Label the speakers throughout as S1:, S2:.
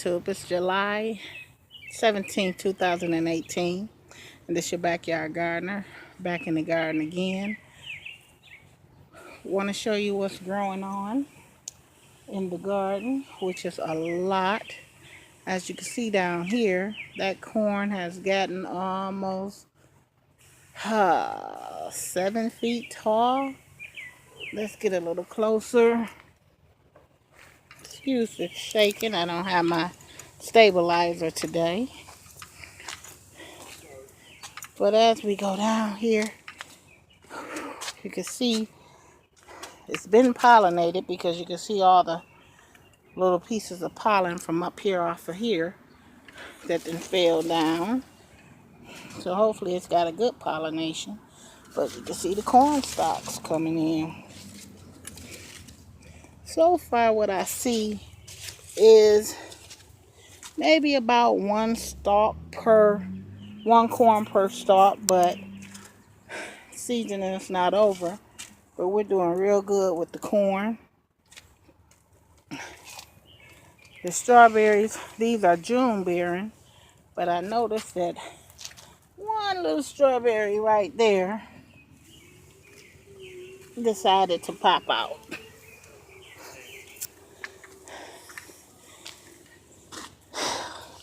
S1: YouTube? It's July 17, 2018. And this your backyard gardener. Back in the garden again. Want to show you what's growing on in the garden, which is a lot. As you can see down here, that corn has gotten almost 7 feet tall. Let's get a little closer. Excuse the shaking. I don't have my stabilizer today. But as we go down here, you can see it's been pollinated because you can see all the little pieces of pollen from up here off of here that then fell down. So hopefully it's got a good pollination. But you can see the corn stalks coming in. So far what I see is maybe about one corn per stalk, but seasoning is not over. But we're doing real good with the corn. The strawberries, these are June bearing, but I noticed that one little strawberry right there decided to pop out.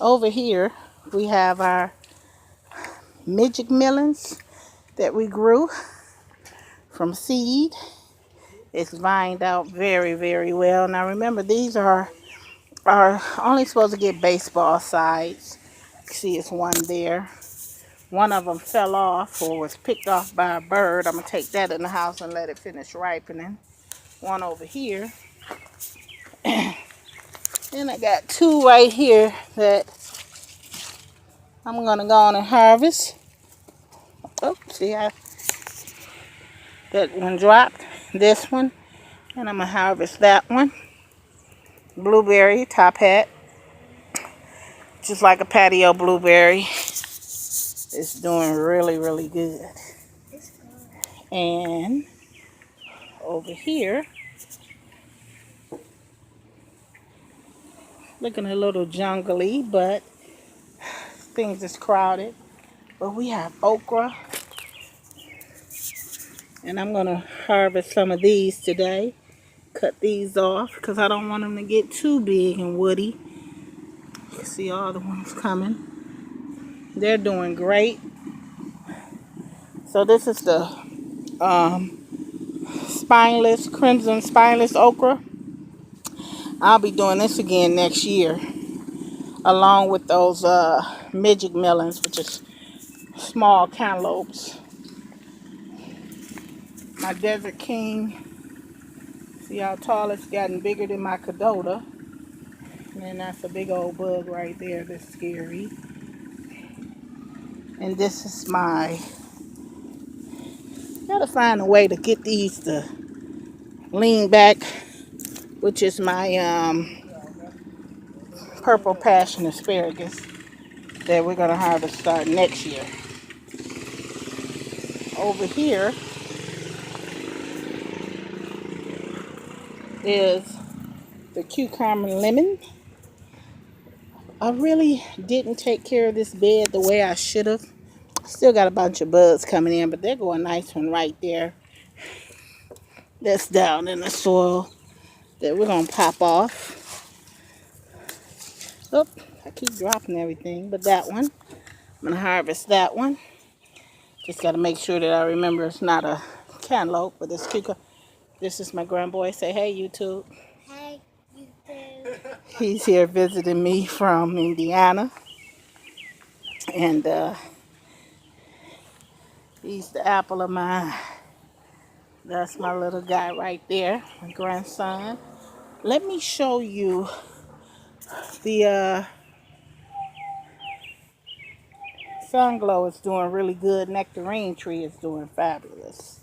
S1: Over here, we have our midget melons that we grew from seed. It's vined out very, very well. Now remember, these are only supposed to get baseball size. You see, it's one there. One of them fell off or was picked off by a bird. I'm going to take that in the house and let it finish ripening. One over here. Then I got two right here that I'm going to go on and harvest. Oh, see how that one dropped. This one. And I'm going to harvest that one. Blueberry, top hat. Just like a patio blueberry. It's doing really, really good. And over here, looking a little jungly, but things is crowded. But we have okra. And I'm going to harvest some of these today. Cut these off because I don't want them to get too big and woody. You can see all the ones coming. They're doing great. So this is the crimson spineless okra. I'll be doing this again next year, along with those midget melons, which is small cantaloupes. My Desert King, see how tall it's gotten, bigger than my Cadota. And then that's a big old bug right there that's scary. And this is gotta find a way to get these to lean back, which is my purple passion asparagus that we're gonna harvest start next year. Over here is the cucumber lemon. I really didn't take care of this bed the way I should have. Still got a bunch of bugs coming in, but they're going nice one right there. That's down in the soil that we're going to pop off. Oh, I keep dropping everything, but that one, I'm going to harvest that one. Just got to make sure that I remember it's not a cantaloupe, but it's cucumber. This is my grandboy. Say, hey, YouTube.
S2: Hey, YouTube.
S1: He's here visiting me from Indiana. And he's the apple of my eye. That's my little guy right there, my grandson. Let me show you the sun glow is doing really good. Nectarine tree is doing fabulous.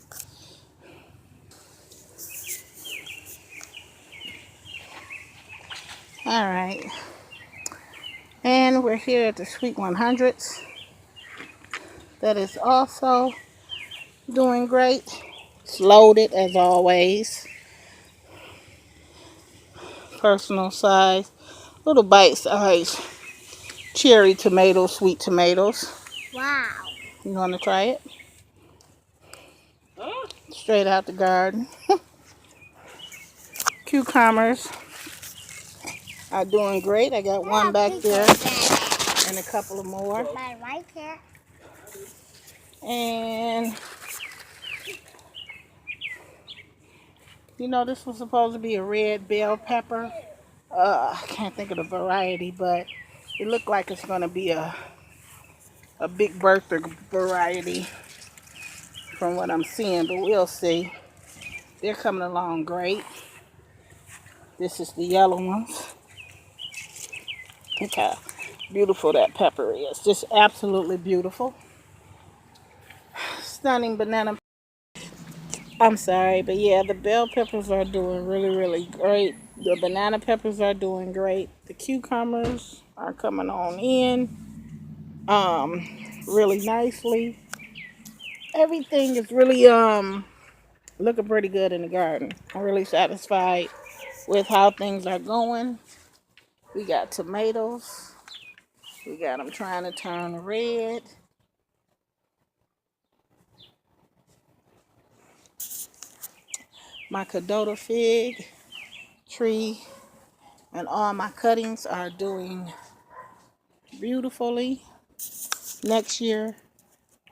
S1: All right. And we're here at the Sweet 100s. That is also doing great. It's loaded as always. Personal size. Little bite-sized cherry tomatoes, sweet tomatoes.
S2: Wow.
S1: You want to try it? Straight out the garden. Cucumbers are doing great. I got one back there and a couple of more.
S2: I like it.
S1: And you know, this was supposed to be a red bell pepper. I can't think of the variety, but it looked like it's going to be a big Bertha variety from what I'm seeing, but we'll see. They're coming along great. This is the yellow ones. Look how beautiful that pepper is. Just absolutely beautiful. Stunning banana. I'm sorry, but yeah, the bell peppers are doing really, really great. The banana peppers are doing great. The cucumbers are coming on in really nicely. Everything is really looking pretty good in the garden. I'm really satisfied with how things are going. We got tomatoes. We got them trying to turn red. My Cadota fig tree and all my cuttings are doing beautifully. Next year,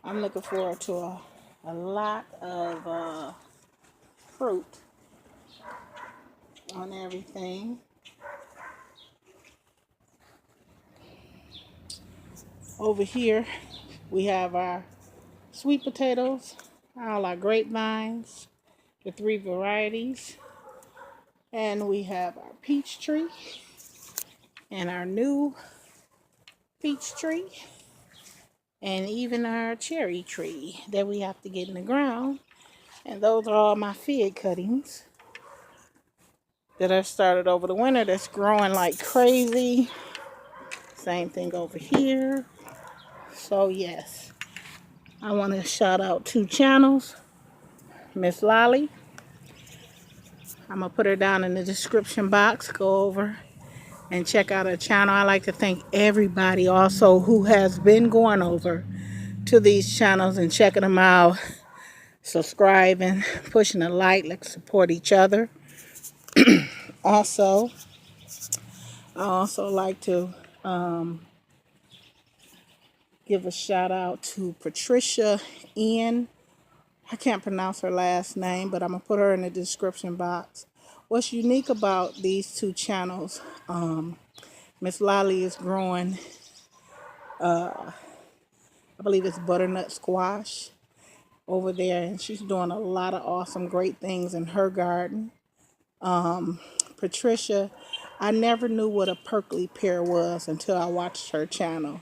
S1: I'm looking forward to a lot of fruit on everything. Over here, we have our sweet potatoes, all our grapevines, the 3 varieties. And we have our peach tree and our new peach tree. And even our cherry tree that we have to get in the ground. And those are all my fig cuttings that I started over the winter that's growing like crazy. Same thing over here. So yes, I want to shout out 2 channels. Miss Lolly, I'm going to put her down in the description box. Go over and check out her channel. I like to thank everybody also who has been going over to these channels and checking them out, subscribing, pushing a like. Let's support each other. Also, I also like to give a shout out to Patricia I can't pronounce her last name, but I'm going to put her in the description box. What's unique about these 2 channels, Miss Lolly is growing, I believe it's butternut squash over there, and she's doing a lot of awesome, great things in her garden. Patricia, I never knew what a prickly pear was until I watched her channel.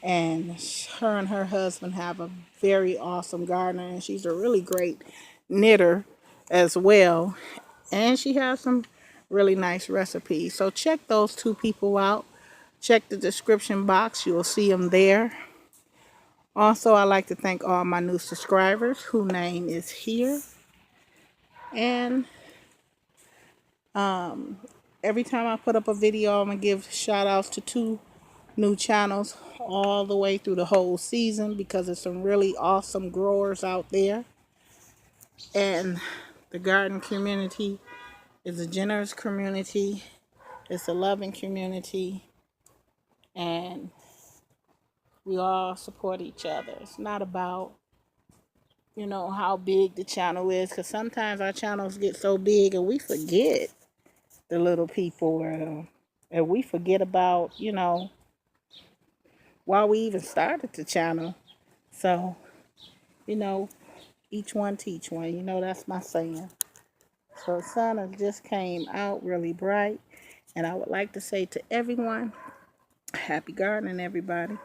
S1: And her and her husband have a very awesome garden, and she's a really great knitter as well. And she has some really nice recipes. So check those 2 people out. Check the description box. You'll see them there. Also, I'd like to thank all my new subscribers whose name is here. And every time I put up a video, I'm going to give shout outs to 2 new channels all the way through the whole season because there's some really awesome growers out there. And the garden community is a generous community. It's a loving community. And we all support each other. It's not about, you know, how big the channel is, because sometimes our channels get so big and we forget the little people, and we forget about, you know, why we even started the channel. So, you know, each one teach one. You know, that's my saying. So the sun has just came out really bright. And I would like to say to everyone, happy gardening, everybody.